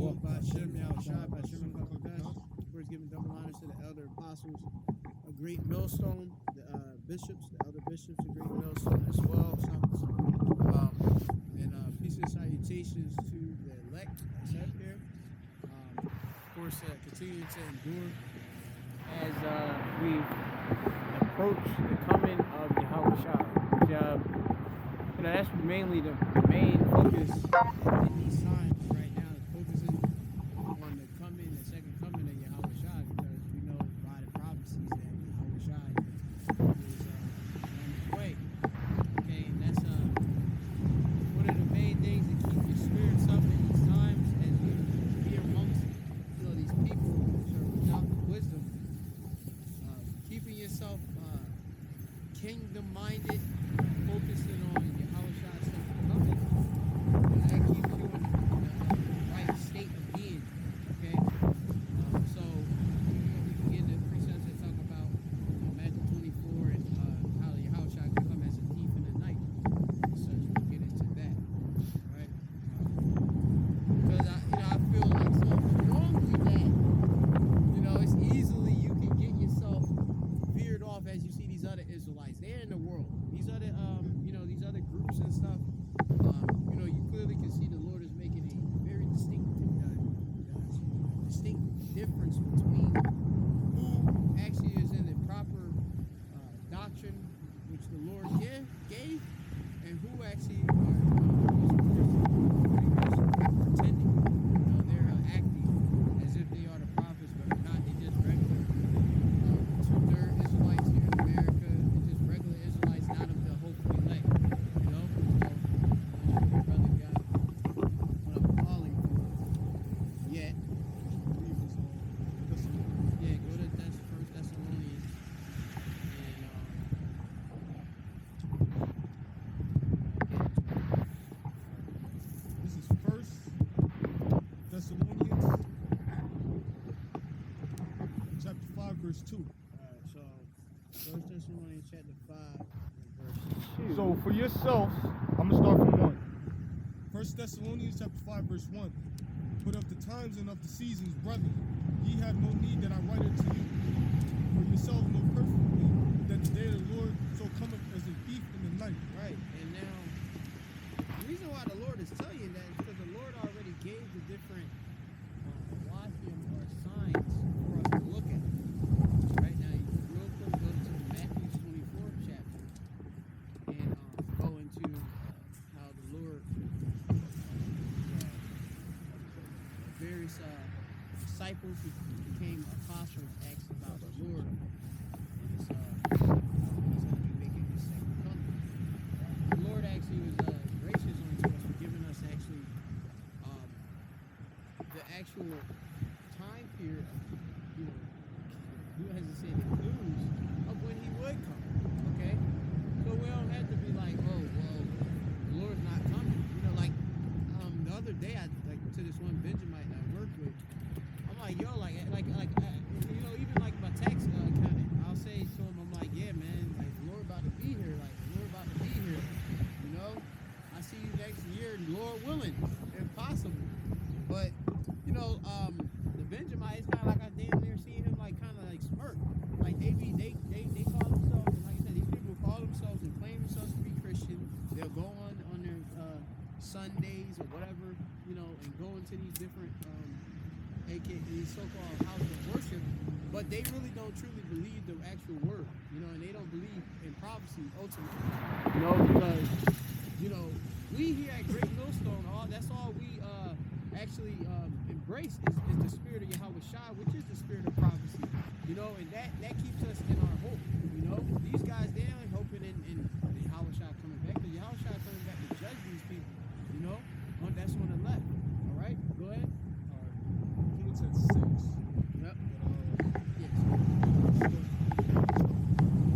revealed by Shem Yahushua, by Shem first given double honors to the elder apostles, a great millstone, the bishops, the elder bishops, a great millstone as well. And peace and salutations to the elect that's up there. Of course, continue to endure as we approach the coming of Yahushua. That's mainly the main focus in these times right now, is focusing on the second coming of Yahushua, because we know by the prophecies that Yahushua is on his way. Okay, and that's one of the main things that keep your spirits up in these times, as you be amongst these people which are without wisdom, keeping yourself kingdom-minded, focusing on Yahushua's second coming, and that keeps you in the right state of being. Okay, so we can get into precepts that talk about Matthew 24 and how Yahushua can come as a thief in the night. So we'll get into that, right? Because I feel like so strongly that it's easily you can get yourself veered off as you see these other Israelites. They're in the world. These other these other groups and stuff. You clearly can see the Lord is making a very distinct difference between who actually is in the proper doctrine which the Lord gave, and who actually are pretending. They're acting as if they are the prophets, but not. They just regular two-third Israelites here in America. They're just regular Israelites, not of the hopefully elect. Brother got what I'm calling for yet. Yeah, go to First Thessalonians, and this is First Thessalonians chapter 5 verse 2. Alright, so First Thessalonians chapter 5 verse 2. So for yourselves, I'm gonna start from 1. First Thessalonians chapter 5 verse 1. But of the times and of the seasons, brethren, ye have no need that I write unto you. For yourselves know perfectly that the day of the Lord so cometh as a thief in the night. Right, and now the reason why the Lord is telling you that is because the Lord already gave the different watching or signs for us to look at. Right now, you can real quick go to Matthew 24th chapter and go into how the Lord, various disciples who became apostles asked about the Lord, and it's he's going to be making his second coming. The Lord actually was gracious unto us for giving us actually the actual time period, you hesitate to lose of when he would come. Okay, so we don't have to be like, oh well, the Lord's not coming. Like the other day, I to this one Benjamite I worked with. I'm like, yo, even like my text comment, I'll say to him, I'm like, yeah, man, like the Lord about to be here, I see you next year, Lord willing, if possible. But the Benjamites kind of like I damn near see him like kind of like smirk, like they call themselves, and like I said, these people call themselves and claim themselves to be Christian. They'll go on their Sundays or whatever, and go into these different these so-called houses of worship, but they really don't truly believe the actual word, and they don't believe in prophecy ultimately, because we here at Great Millstone, that's all we actually embrace is the spirit of Yahushua, which is the spirit of prophecy, and that keeps us in our hope. These guys, they ain't hoping in the Yahushua coming back. The Yahushua coming back to judge these people, that's on the left. All right, go ahead. It's at 6. Yep. Yes.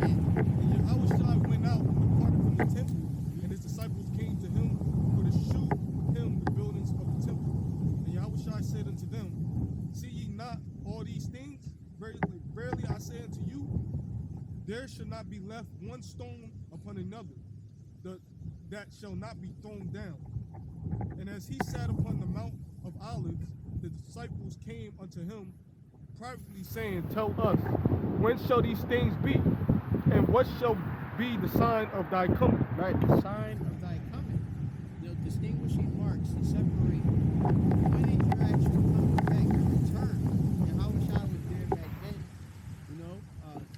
And Yahushua went out and departed from the temple, and his disciples came to him for to shew him the buildings of the temple. And Yahushua said unto them, see ye not all these things? Verily I say unto you, there shall not be left one stone upon another that shall not be thrown down. And as he sat upon the Mount of Olives, the disciples came unto him privately, saying, Tell us, when shall these things be? And what shall be the sign of thy coming? Right, the sign of thy coming. The distinguishing marks that separate when is your actual coming back, your return. And how was I was there back then,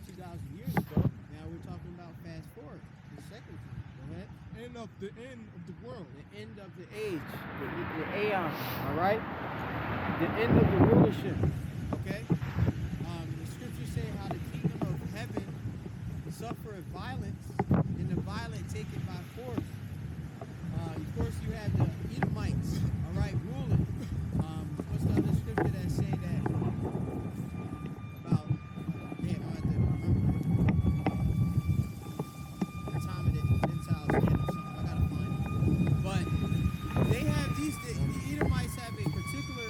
2,000 years ago. Now we're talking about fast forward, the second time. Go ahead. The end of the world. The end of the age, the aeon, all right? The end of the rulership, okay? The scriptures say how the kingdom of heaven suffereth violence, and the violent take it by force. Of course, you have the Edomites, all right, ruling. What's the other scripture that say that about, damn, I have to remember the time of the Gentiles again or something. I gotta find it. But they have the Edomites have a particular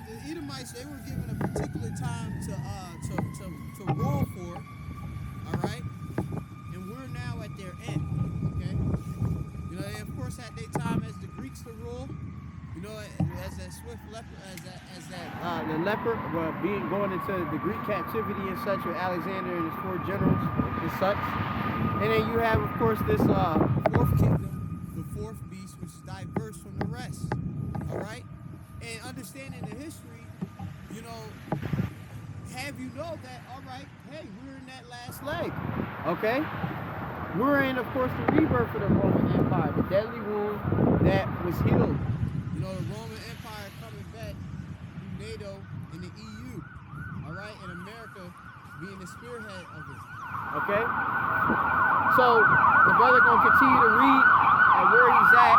the Edomites, they were given a particular time to rule for, all right? And we're now at their end, okay? They of course had their time as the Greeks to rule, as that swift leper, the leper going into the Greek captivity and such with Alexander and his 4 generals and such. And then you have, of course, this fourth kingdom, the fourth beast, which is diverse from the rest, all right? And understanding the history, have you know that, all right, hey, we're in that last leg, okay? We're in, of course, the rebirth of the Roman Empire, the deadly wound that was healed. The Roman Empire coming back through NATO and the EU, all right? And America being the spearhead of it, okay? So, the brother going to continue to read and where he's at.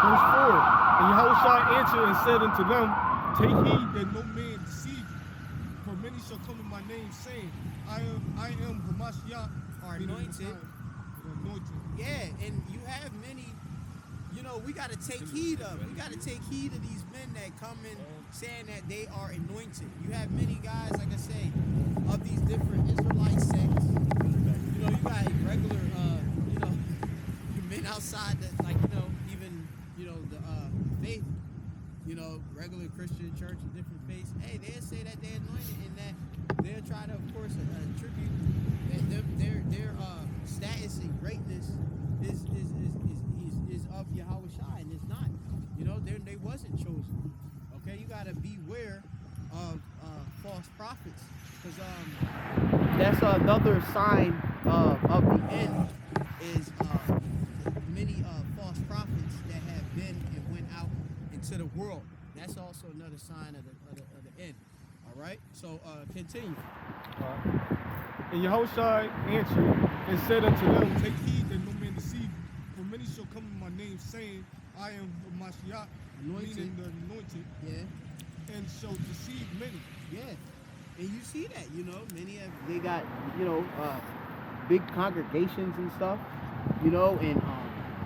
Verse 4. And Yahushua answered and said unto them, Take heed that no man deceive you, for many shall come in my name, saying, I am Hamashiach, or anointed. Yeah, and you have many, we got to take heed of. We got to take heed of these men that come in saying that they are anointed. You have many guys, like I say, of these different Israelite sects. You got regular, men outside that, like, even, the faith, regular Christian church and different faiths, hey, they'll say that they're anointed and that they'll try to, of course, attribute that their status and greatness is of Yahushua, and it's not. They wasn't chosen. Okay, you gotta beware of false prophets, because that's another sign of the end is many false prophets that have been and went out into the world. That's also another sign of the end. All right, so continue. And Yahushua answered and said unto them, Take heed that no man deceive you, for many shall come in my name, saying, I am Hamashiach, meaning the anointed, and shall deceive many. Yeah, and you see that, many of they got, big congregations and stuff, and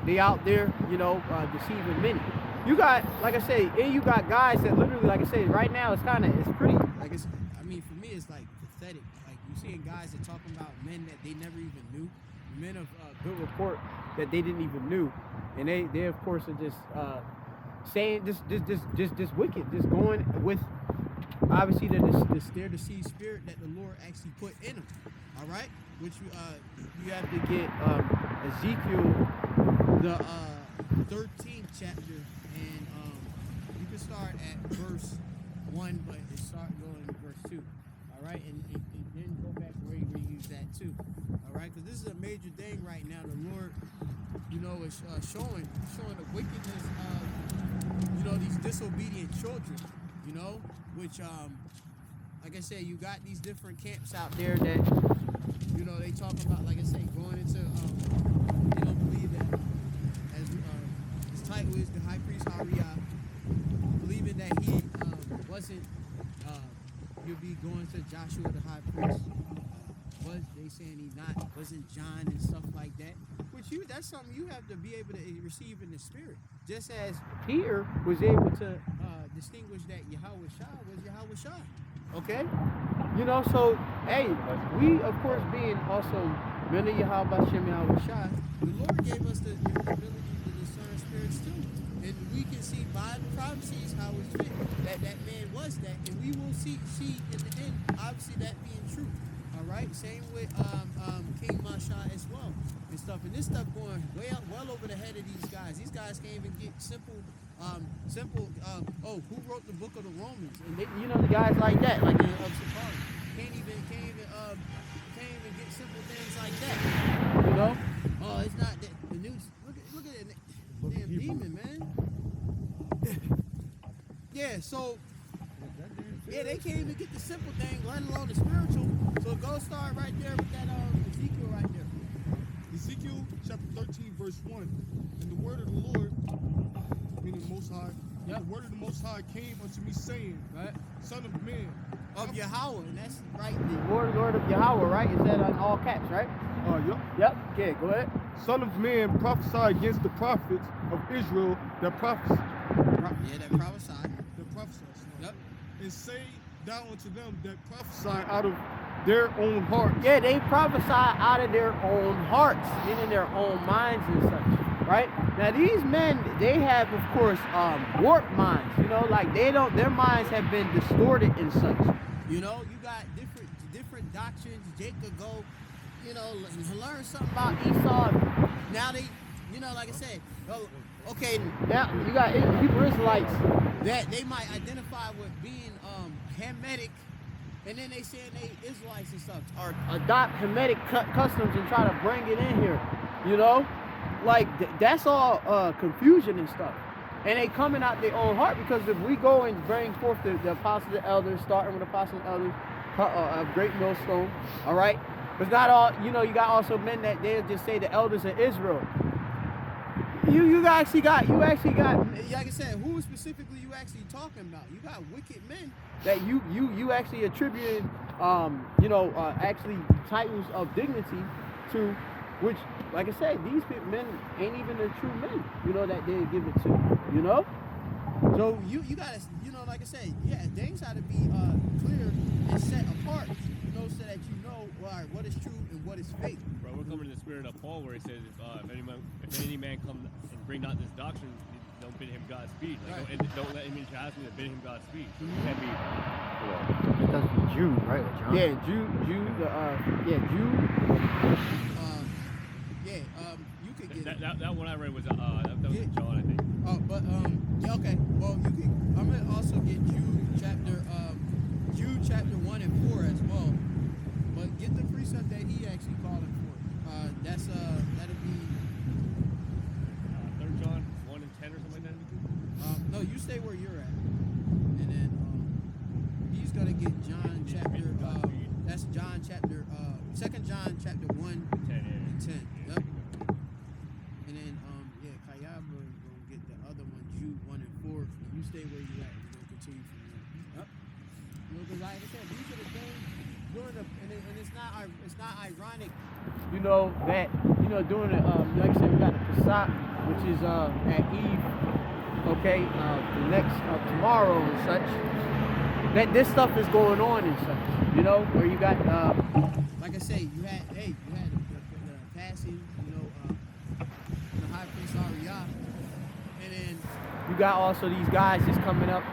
they out there, deceiving many. You got, like I say, and you got guys that literally, like I say, right now it's pretty, like for me it's like pathetic. Like you seeing guys that talking about men that they never even knew, men of good report that they didn't even knew, and they of course are just saying this wicked, just going with obviously this their deceived spirit that the Lord actually put in them. All right, which you have to get Ezekiel the 13th chapter, and you can start at verse 1, but it start going to verse 2. All right, and then go back where you use that too. All right, because this is a major thing right now. The Lord, is showing the wickedness of these disobedient children. Which like I said, you got these different camps out there that they talk about, like I say, going into they don't believe that as his title is the high priest Hariah, believing that he wasn't you'll be going to Joshua the high priest was they saying he wasn't John and stuff like that. Which that's something you have to be able to receive in the spirit. Just as Peter was able to distinguish that Yahweh Shah was Yahweh Shah. Okay? You know, so hey, we of course being also men of Yahweh Shem Yahweh Shah, the Lord gave us the ability to discern spirits too. And we can see by the prophecies how it's fit that man was that, and we will see in the end obviously that being true. All right, same with King Manasseh as well and stuff. And this stuff going well over the head of these guys. These guys can't even get simple. Who wrote the book of the Romans? And they, you know, the guys like that, like of Safari, can't even get simple things like that. You know? Oh, it's not that the news. Look at it. Damn demon, man. Yeah, so they can't even get the simple thing, let alone the spiritual. So go start right there with that Ezekiel right there. Ezekiel chapter 13, verse 1. And the word of the Lord, meaning the Most High, the word of the Most High came unto me, saying, right, Son of man, of Yahweh, and that's right. The Lord of Yahweh, right? Is that on all caps, right? Yep. Okay, go ahead. Son of man, prophesy against the prophets of Israel that prophesy. That prophesy. That prophesy. Yep. And say thou unto them that prophesy out of their own hearts. Yeah, they prophesy out of their own hearts, meaning their own minds and such, right? Now these men, they have, of course, warped minds. You know, like their minds have been distorted and such. You know, you got different doctrines. Jake could go, you know, learn something about Esau. Now they, you know, like I said, okay, now you got Hebrew Israelites that they might identify with being Hamitic, and then they saying they Israelites and stuff, or adopt Hamitic customs and try to bring it in here, you know? Like, that's all confusion and stuff. And they coming out their own heart, because if we go and bring forth the apostles and elders, starting with apostles and elders, a great millstone, all right? But not all, you know, you got also men that they'll just say the elders of Israel. You actually got, like I said, who specifically you actually talking about? You got wicked men that you actually attributed, actually titles of dignity to, which, like I said, these men ain't even the true men, you know, that they give it to, you know? So you gotta, you know, like I said, yeah, things ought to be clear and set apart, you know, so that you know, all right, what is true and what is fake. Bro, we're coming to the spirit of Paul, where he says, if any man come and bring not this doctrine, don't bid him Godspeed. Like, right. Don't let him into me to bid him Godspeed. So you can't be. That's Jude, right? Or John? Yeah, Jude. Jude. You could get that one I read was that was John, I think. Okay. Well, you can. I'm gonna also get Jude chapter 1 and 4 as well. But get the precept that he actually called it for. That'll be 3 John 1 and 10 or something like that. No, you stay where you're at, and then he's gonna get John chapter. That's John chapter. 2 John chapter 1 and 10. Yep. And then Kayaba is gonna get the other one, Jude 1 and 4. You stay where you at. We're gonna continue from there. Yep. You know, because like I said, these are the things during the, and it's not ironic. You know that during the like I said, we got the Pesach, which is at Eve. Okay, the next tomorrow and such. That this stuff is going on and such. You know, where you got like I say, you had the passing, you know, the high priest Ariah, and then you got also these guys just coming up,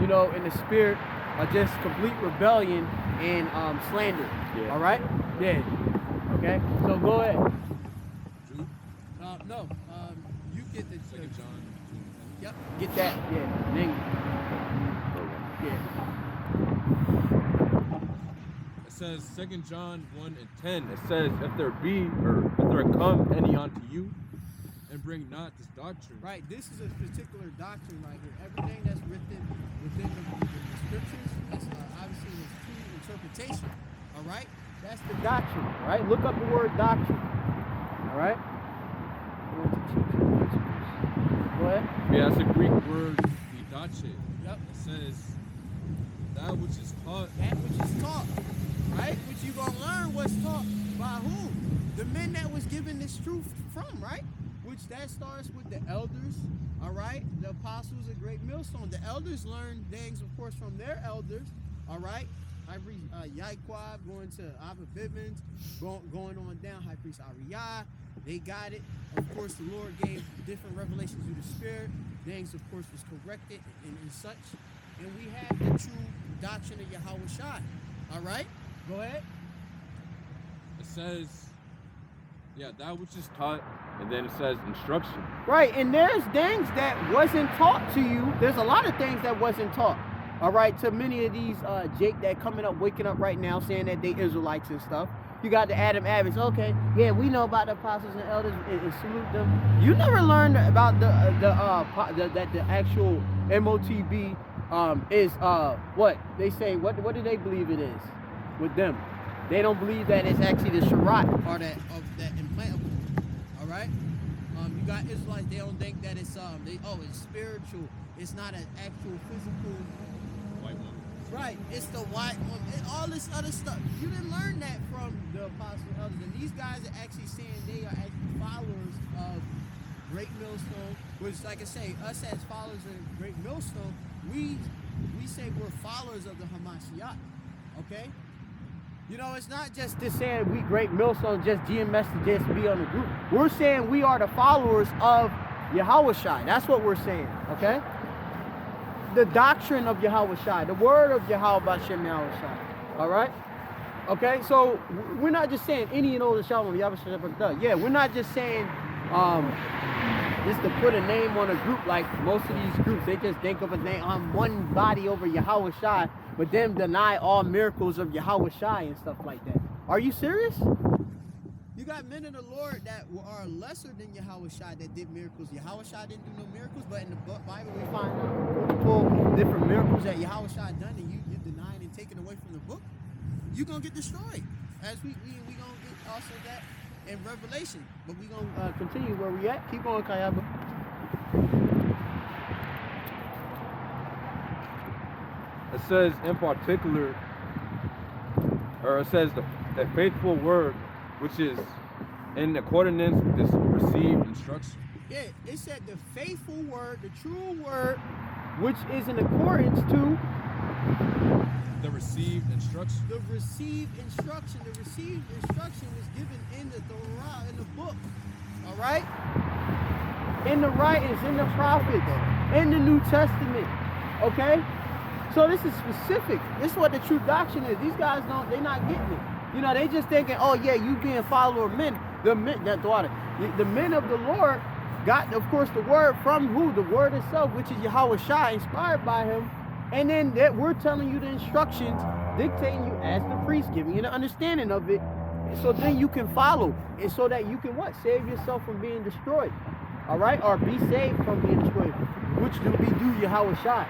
you know, in the spirit of just complete rebellion and slander. Yeah. All right. Yeah. Okay. So go ahead. No. You get the 2 John. Yep. Get that. Yeah. Then. Yeah. It says 2 John 1 and 10. It says, if there come any unto you, and bring not this doctrine. Right. This is a particular doctrine right here. Everything that's written within the scriptures, that's obviously is true interpretation. All right. That's the doctrine. All right. Look up the word doctrine. All right. Go ahead. Yeah, that's a Greek word, didache. Yep. It says that which is taught. That which is taught. right? Which you gonna learn was taught by who? The men that was given this truth from, right? Which that starts with the elders, all right? The apostles, a great millstone. The elders learned things, of course, from their elders, all right? High priest Yaquab going to Abba Bivens, going on down, High priest Ariah. They got it. Of course, the Lord gave different revelations through the Spirit. Things, of course, was corrected and such. And we have the true doctrine of Yahweh Shai. All right? Go ahead. It says, yeah, that which is taught, and then it says instruction. Right, and there's things that wasn't taught to you. There's a lot of things that wasn't taught. All right, to many of these Jake that coming up, waking up right now, saying that they Israelites and stuff. You got the Adam Abbots. Okay, yeah, we know about the apostles and elders and salute them. You never learned about that the actual MOTB is what they say. What do they believe it is with them? They don't believe that it's actually the Shabbat Or that implantable. All right? You got Israelites, they don't think that it's it's spiritual. It's not an actual physical. White woman. Right, it's the white one, and all this other stuff. You didn't learn that from the apostles and elders. And these guys are actually saying they are actually followers of Great Millstone, which, like I say, us as followers of Great Millstone, we say we're followers of the Hamashiach. Okay? You know, it's not just this saying we Great Millstone, just GMS to just be on the group. We're saying we are the followers of Yahweh Shai. That's what we're saying, okay? The doctrine of Yahweh Shai, the word of Yahweh Bashem Yahweh Shai, all right? Okay, so we're not just saying any and all the Shalom Yahweh Shai. Yeah, we're not just saying just to put a name on a group like most of these groups. They just think of a name on one body over Yahweh Shai, but then deny all miracles of Yahweh Shai and stuff like that. Are you serious? You got men of the Lord that are lesser than Yahweh Shai that did miracles. Yahweh Shai didn't do no miracles, but in the Bible we find multiple different miracles that Yahweh Shai done, and you're denying and taking away from the book. You're going to get destroyed. As we going to get also that in Revelation. But we going to Continue where we at. Keep going, Kayaba. It says in particular, or it says the faithful word, which is in accordance with this received instruction. yeah, it said the faithful word, the true word, Which is in accordance to The received instruction. the received instruction. The received instruction was given in the Torah, in the book. All right? in the writings, in the prophets, in the New Testament. Okay? So this is specific. This is what the true doctrine is. These guys they're not getting it. You know, they just thinking, oh yeah, you being follower of men. The men of the Lord got, of course, the word from who? The word itself, which is Yahweh Shai, inspired by him. And then that we're telling you the instructions, dictating you as the priest, giving you the understanding of it, so then you can follow, and so that you can what? Save yourself from being destroyed. All right? Or be saved from being destroyed, which would be due Yahweh Shai,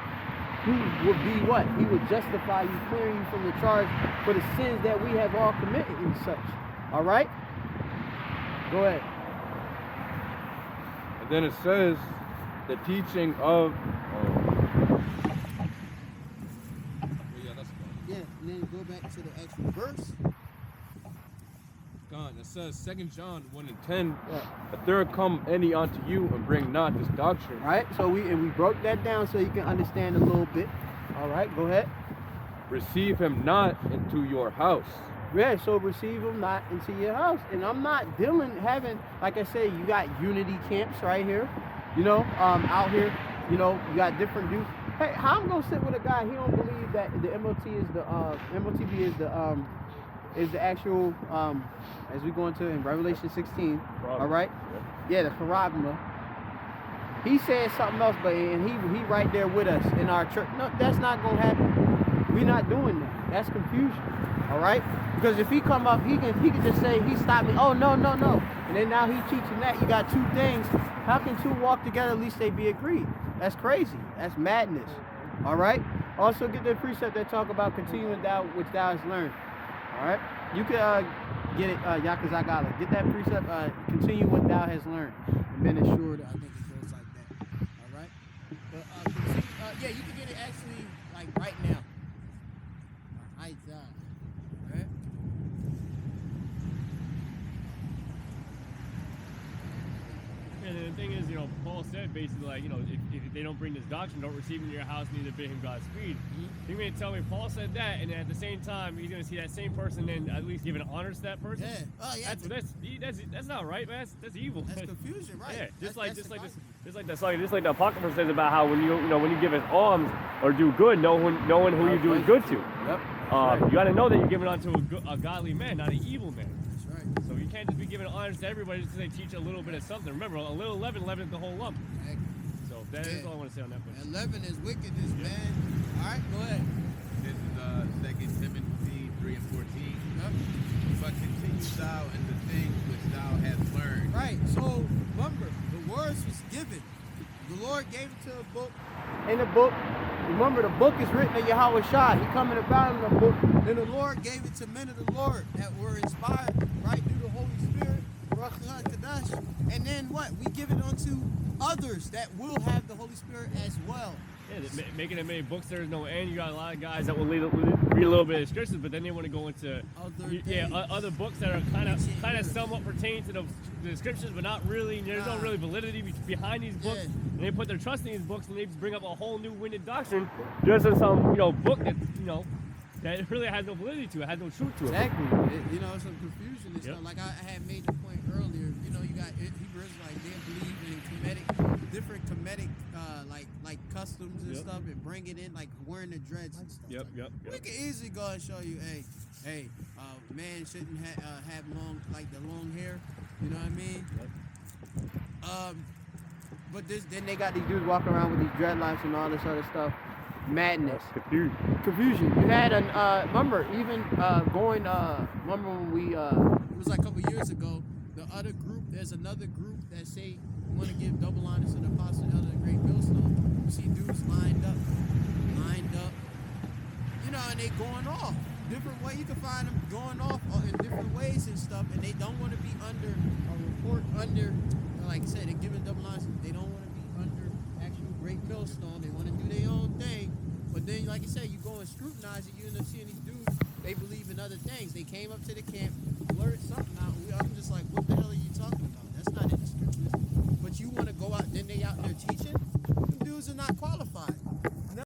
who would be what? He would justify you, clearing you from the charge for the sins that we have all committed and such. All right? Go ahead. And then it says the teaching of. Yeah, that's fine. Yeah, and then go back to the actual verse. Gone. It says 2 John 1 and 10. Yeah. If there come any unto you and bring not this doctrine. All right? So we broke that down so you can understand a little bit. All right? Go ahead. Receive him not into your house. Yeah, so receive them not into your house. And I'm not having, like I said, you got unity camps right here, you know, out here, you know, you got different dudes. Hey, how I'm gonna sit with a guy, he don't believe that the MOTB is the actual, as we go into in Revelation 16, all right? Yeah, the Charabima. He said something else, but and he right there with us in our church. No, that's not gonna happen. We're not doing that. That's confusion. All right? Because if he come up, he can just say, he stopped me. Oh, no. And then now he teaching that. You got two things. How can two walk together? At least they be agreed. That's crazy. That's madness. All right? Also get the precept that talk about continuing thou which thou hast learned. All right? You can get it, Yakazagala. Get that precept, continue what thou hast learned. And then assured, I think it goes like that. All right? But yeah, you can get it actually like right now. All right? because, you know, Paul said basically, like, you know, if they don't bring this doctrine, don't receive him in your house, neither bid him Godspeed. You mean to tell me Paul said that, and then at the same time, he's going to see that same person and at least giving honor to that person? Yeah. Oh, yeah. That's not right, man. That's evil. That's confusion, right? Yeah, just That's like the Apocrypha says about how when you give us alms or do good, knowing who you're doing good to. Yep. You got to know that you're giving unto a godly man, not an evil man. That's right. So you can't just be giving honors to everybody just because they teach a little bit of something. Remember, a little leaven leavens the whole lump. Exactly. So that is all I want to say on that point. And leaven is wickedness, man. All right, go ahead. This is 2 Timothy 3 and 14. Yep. But continue thou in the things which thou hast learned. Right. So remember, the words was given. The Lord gave it to a book. In the book, remember the book is written of Yahweh Shai. He coming about in the book. Then the Lord gave it to men of the Lord that were inspired, right, through the Holy Spirit, Ruach HaKodesh. And then what? We give it unto others that will have the Holy Spirit as well. Yeah, making as many books there's no end. You got a lot of guys that will read a little bit of scriptures, but then they want to go into other books that are kind of somewhat pertain to the scriptures, but not really. There's no really validity behind these books, and they put their trust in these books, and they bring up a whole new winded doctrine just in some book that that really has no validity to it, has no truth to it. Exactly. It's some confusion and stuff. Like I had made the point earlier. You got Hebrews like they believe in different Kemetic like customs and stuff, and bring it in like wearing the dreads and stuff. Yep. We can easily go and show you, hey, man shouldn't have the long hair. You know what I mean? Yep. But Then they got these dudes walking around with these dreadlocks and all this other stuff. Madness. Confusion. You had remember even remember when we it was like a couple years ago, there's another group that say want to give double honors to the apostle elder the great millstone. You see dudes lined up, and they going off different way. You can find them going off in different ways and stuff, and they don't want to be under a report like I said, they're giving double honors. They don't want to be under actual great millstone. They want to do their own thing. But then, like I said, you go and scrutinize it, you end up seeing these dudes, they believe in other things. They came up to the camp, blurted something